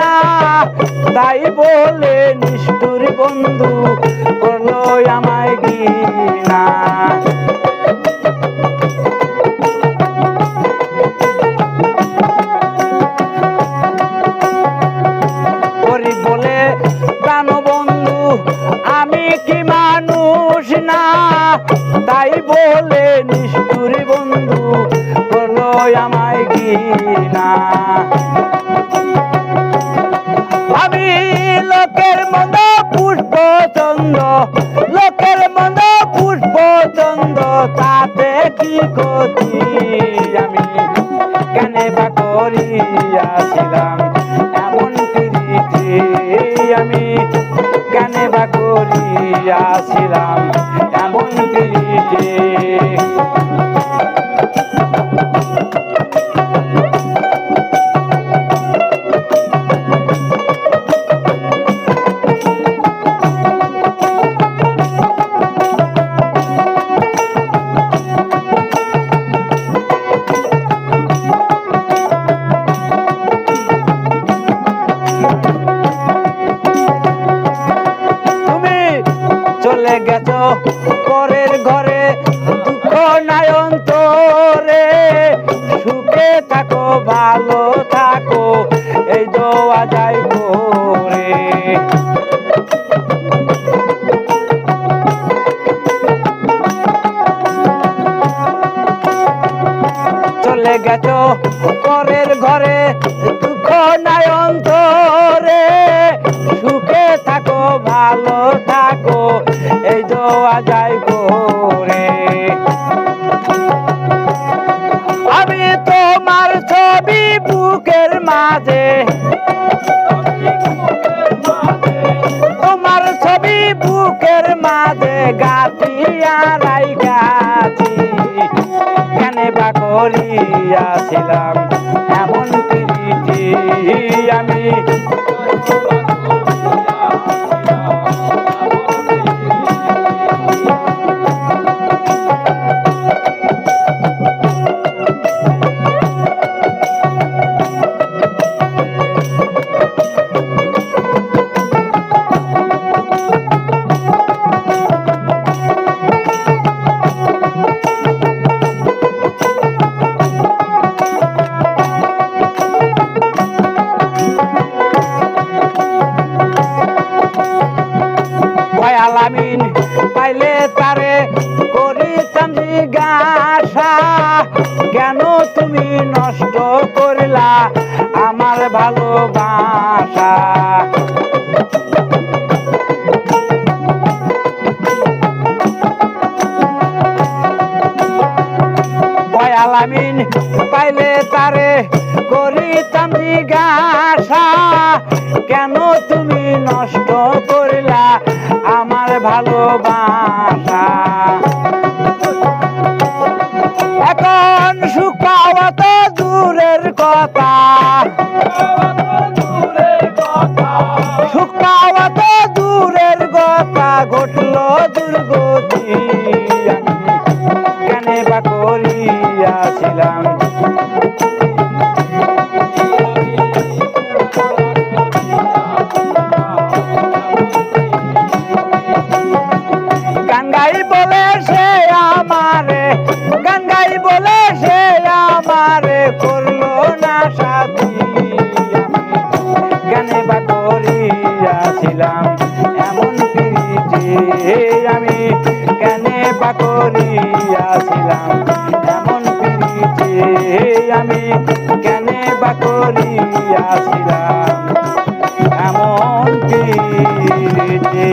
না, তাই বলে নিষ্ঠুর বন্ধু করলো আমায় ঘৃণা। গরিব বলে প্রাণবন্ধু আমি কি মানুষ না, তাই বলে নিষ্ঠুর বন্ধু করলো আমায় ঘৃণা। আমি লোকের মন্দ পুষ্প চন্দ, লোকের মন্দ পুষ্প চন্দ, তাতে কি ক্ষতি? আমি কেন বা করিয়াছিলাম এমন প্রীতি, আমি কেন বা করিয়াছিলাম এমন প্রীতি। চলে গেছো পরের ঘরে, দুঃখ নাই অন্তরে, সুখে থাকো ভালো থাকো এই দোয়া যাই করে। চলে গেছো পরের ঘরে, দুঃখ নাই অন্তরে, সুখে থাকো ভালো থাকো এই দোয়া যাই করে। আমি তোমার ছবি বুকের মাঝে, তোমার ছবি বুকের মাঝে গাঁথিয়া রাইখাছি, কেন বা করিয়াছিলাম এমন প্রীতি। আমি আলামিন পাইলে তারে করিতাম জিজ্ঞাসা, কেন তুমি নষ্ট করলা আমার ভালোবাসা? আলামিন পাইলে তারে করিতাম জিজ্ঞাসা, কেন তুমি নষ্ট করলা আমার ভালোবাসা? এখন সুখ পাওয়া তো দূরের কথা, সুখ পাওয়া তো দূরের কথা, ঘটলো দুর্গতি। আমি কেন বা করিয়াছিলাম গঙ্গাই বলে সে আমারে, গঙ্গাই বলে সে আমারে করলো না সাথী। আমি কেন বা করিয়াছিলাম এমন প্রীতি, আমি কেন বা করিয়াছিলাম এমন প্রীতি, আমি কেন বা করিয়াছিলাম এমন প্রীতি।